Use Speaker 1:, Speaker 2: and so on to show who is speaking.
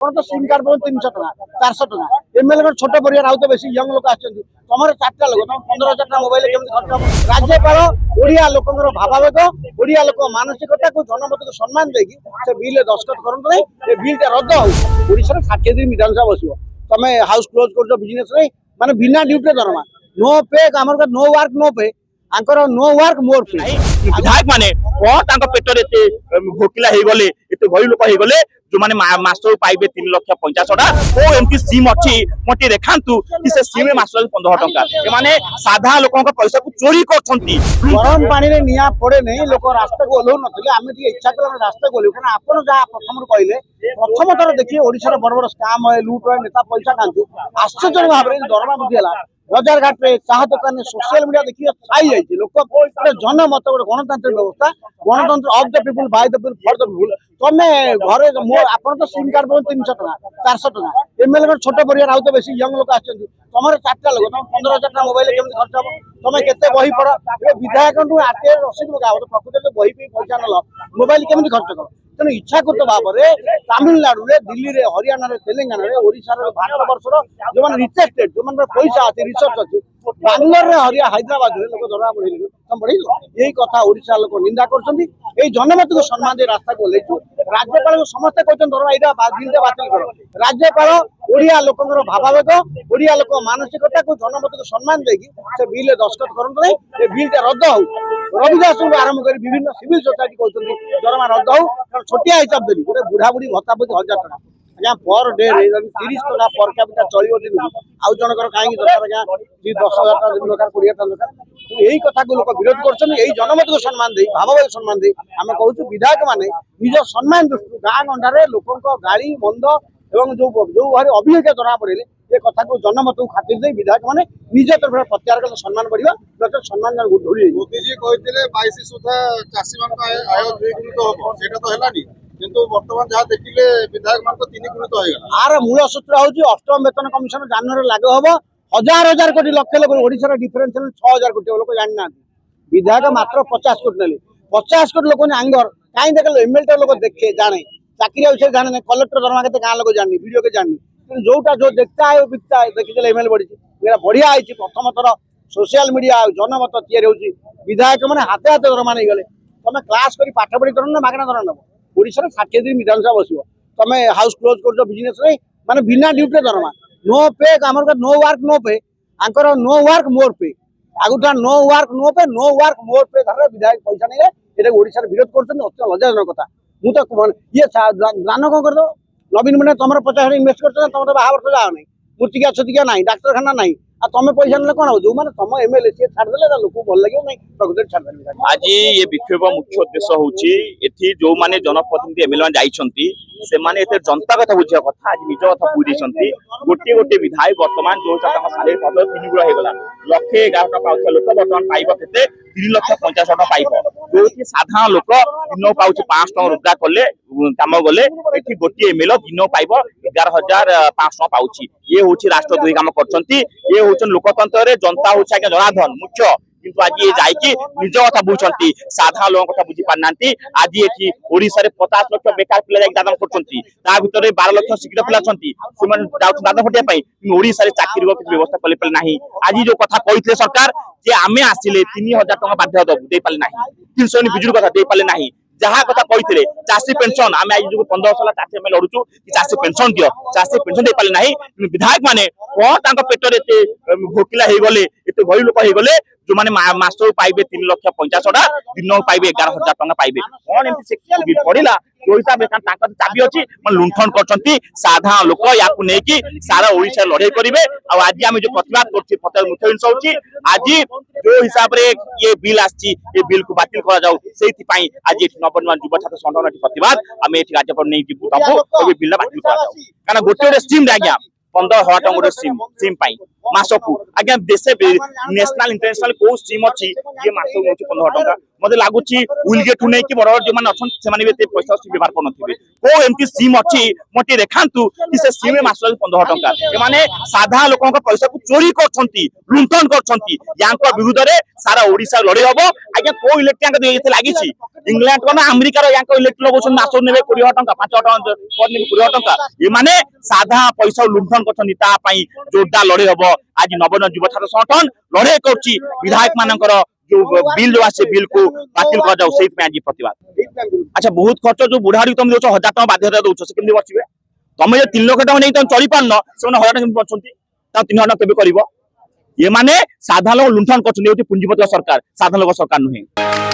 Speaker 1: तो SIM card pound 300 टका 400 टका एमएलए छोट परिवार आउ तो बेसी यंग लोक आछन तमर 4टा लोक तुम 15000 टका मोबाइल केमति खर्च हम राज्यपाल ओडिया लोकंगर भावावेग ओडिया लोक मानसिकता को जनमत को सम्मान देकी से बिल दस्तखत करंत नै ए बिलटा रद्द हो ओडिसा रे 60 दिन विधानसभा बसियो तमे हाउस क्लोज कर बिजनेस रे माने बिना ड्यूटी दरमा नो पे हमर नो वर्क नो पे आंकर नो वर्क मोर पे
Speaker 2: विधायक माने कोन तांको पेटर एते भोकिला हे गले एते भई लोक हे गले जो माने मासो पाइबे 3,50,000 टका ओ एमटी सिम अछि मोटी देखांतु कि से सिम मासो 15 टका ए माने साधा लोकन का पैसा को चोरी करछंती
Speaker 1: गरम पानी रे निया पड़े नहीं लोक रास्ता को ओलो नथिले आमे ती इच्छा कला रास्ता को ओलो कारण आपन जा प्रथम कहले प्रथम तर देखिए ओडिसा रे बड़ बड़ स्कैम है लूट है नेता पैसा खांती आश्चर्य भाबरे दरमा बुद्धि हला बाजार घाट रे चाह दुकान में सोशल मीडिया देखिए छाई जाइए लोक जनमत गोटे गणतांत्रिक व्यवस्था गणतंत्र of the people by the people for the people तमे घरे आपन तो सिम कार्ड पाउन 300 टका 400 टका एमएलए छोट परिवार आउ तो बेसी यंग लोक आछन तमर 4टा लोक तुम 15000 टका मोबाइल केमति खर्च हम तमे केते बही पड़ ए विधायक नु आटे रसीद मगा तो प्रकृति तो बही पे पैसा नल मोबाइल केमति खर्च कर तेणु इच्छा करते भाव में तमिलनाडु रे दिल्ली रे हरियाणा रे तेलंगाना रे ओडिशा रे भारत वर्ष जो मैंने रिच स्टेट जो मैंने पैसा अच्छे रिसर्च अच्छे बांग्लोर रे हरिया हैदराबाद रे लोक दरमा बढ़े तुम बढ़े यही कथा ओडिशा लोक निंदा करछंती एई जनमत को सम्मान दे रास्ता को लेचु राज्यपाल को समस्त कहछन दरमा एटा बिलटा बातिल करो राज्यपाल ओडिया लोकंगर भावावेग ओडिया लोक मानसिकता को जनमत को सम्मान देकी से बिल दस्तखत करंत नै ए बिलटा रद्द हो रविदास आरंभ कर विभिन्न सिविल सोसाइटी कहते दरमा रद्द हो छोटिया हिसाब देली गोटे बुढ़ा बुढ़ी भत्ता प्रति 1000 टका आज्ञा पर डे 30 टका पर कैपिटा चलियो दिन आउ जनकर कहीं दरकार आज्ञा 10,000 टका दरकार 20 टका दरकार यही कथा को लोक विरोध करछन यही जनमत को सम्मान दे भावभाव सम्मान दे आमे कहूछु विधायक माने निज सम्मान दृष्टि गाँ गंडारे लोकंक गाड़ी मंद एवं जो भारी अभियोग जना पड़े ये कथा को जनमत को खातिर दे विधायक माने निज तरफ प्रत्याहार कर सम्मान बढ़िया लोक सम्मान ढोली
Speaker 3: मोदी जी कहते 22 सुधा चाषी मान आय द्विगुणित हो सेटा तो हेलानी किंतु वर्तमान जहाँ देखिले विधायक मान 3 गुणित हो गला
Speaker 1: आर मूल सूत्र होची अष्टम वेतन कमिशन जानवर लागू हबो हजार हजार कोटी लक्ष लोक ओडिसा रे डिफरेंस 6000 कोटी लोक जानि ना विधायक मात्र 50 कोटी नेले 50 कोटी लोक ने आंगर काई देखले एमएलए लोक देखे जाने चाकरी विषय जाने नहीं कलेक्टर दरमा के गाँ लोक जानी वीडियो के जानी जोटा जो देखता है बिकता है देखिए एमएलए बढ़ी मेरा बढ़िया है प्रथम थर सोशल मीडिया जनमत तैयारी होची विधायक मैंने हाथे हाथे दरमा नहीं गले तुम क्लास करी पाठ पढ़ी कर ना मागना दरमा नब ओडिसा रे 60 दिन विधानसभा बसियो तुम हाउस क्लोज कर बिजनेस रे माने बिना ड्यूटी दरमा नो पे हमर नो वर्क नो पे आंकर नो वर्क मोर पे आगुटा नो वर्क मोर पे धरे विधायक पैसा नहीं एटा ओडिसा रे विरोध करछन अत्य लज्जाजनक कथा मु तो ये दान कौन कर दो नवीन मैंने तुम 50 इन्वेस्ट कर तुम तो बाहा वर्ष जाओ नहीं मूर्तिका छतिका नहीं डाक्तरखाना नहीं आ तुम पैसा ना कौन हो जो मैंने तुम एमएलए सी छाड़दे लोक भल लगे नहीं प्रकृति छाड़दे
Speaker 2: आज ये विक्षोभ मुख्य उद्देश्य होची एथि जो माने जनप्रतिनिधि एमएलए जाइछंती से माने एते जनता कथा बुझिया कथा आज निज कथा बुझिछंती गोटे गोटे विधायक वर्तमान जो चाटा साले पद 3 गुणा हे गला 111 टका पाउछ लोक वर्तमान पाइबो केते 3,50,000 टका पाइबो जो कि साधारण लोक दिन पाउछ 5 टका रोजगार करले काम गले एथि गोटे एमएलए दिन पाइबो 11,500 टका पाउची ये होची राष्ट्रद्रोही काम करछंती ये होचन लोकतंत्र रे जनता होची आके जनार्दन मुख्य किंतु आज ये जाइकी निज कथा बुझंती साधारण लोक कथा बुझी पारनांती आज एथि ओडिसा रे 50 लाख बेकार पिला जाई दादन करछंती ता भीतर 12 लाख शिक्षित पिला छंती सुमन डाउट दादन फटिया पई ओडिसा रे चाकरी रो किछ व्यवस्था कले पले नाही आज जो कथा कहितले सरकार जे आमे आसिले 3,000 टका बाध्य दबु दे पाले नाही 300 नि बिजुर कथा दे पाले नाही जहाँ कथा कही चाषी पेंशन आम आज जो 15,000 चाषी आम लड़ुचु कि चाषी पेंशन दियो चाषी पेंशन दे पाले नाही विधायक माने कौन पेटर एते भोकिला हे गले एते भई लोक हे गले जो माने मासो पाइबे 3,50,000 टका दिन पाइबे 11,000 टका पाइबे कौन एमती से पड़िला जो हिसाब से चाबी अच्छी मैं लुंठन करछंती साधारण लोक याकू नै कि सारा ओडिसा लड़ाई करिवे आ आज आम जो प्रतिवाद करछि फतेह मुख्य जिंस होछि आज जो हिसाब रे ये बिल आछि ये बिल को बातिल करा जाऊ सेति पई आज नवनिर्माण युवा छात्र संगठन प्रतिवाद आम एठी राज्यपाल नै जिबु तबु ए बिल बातिल करा जाऊ काना गोटे स्कीम रे आज्ञा 15,000 टका गोटे सिम पाई मासकू आज्ञा देशे नेशनल इंटरनेशनल को स्कीम अछि ये मासकू 15,000 टका मते लागुची उलगेट नै कि बड़ जो माने अछन से माने एते पैसा व्यवहार करनथिबे को एमती सिम अछि मते देखांतु कि से सिम मासला 15 टंका ए माने साधा लोकन का पैसा को चोरी करछंती लुंठन करछंती यांका विरुद्ध रे सारा ओडिसा लड़े हबो आज्ञा को इलेक्ट्रिक एते लागिछि इंग्लैंड को ना अमेरिका रो यांका इलेक्ट्रिक लगोछन मासो नेबे 20 टंका 5 टंका पर नेबे 20 टंका ए माने साधा पैसा लुंठन करछंती ता पई जोरदार लड़े हबो आज नवन युवा छात्र संगठन लड़े करछि विधायक मानकर जो बिल जो आसे बिल को बातिल कर जाऊ सेही पे आज प्रतिवाद अच्छा बहुत खर्च जो बुढ़ाड़ी तुम दोछ 1000 टका बाध्यता दोछ से केमि बचिबे तुम जे 3 लाख टका नै तुम चली पारन से 1000 टका बचंती ता 3 टका केबे करिवो ये माने साधारण लोक लुंठन करछन ये पूंजीपति सरकार साधारण लोक सरकार नुहे।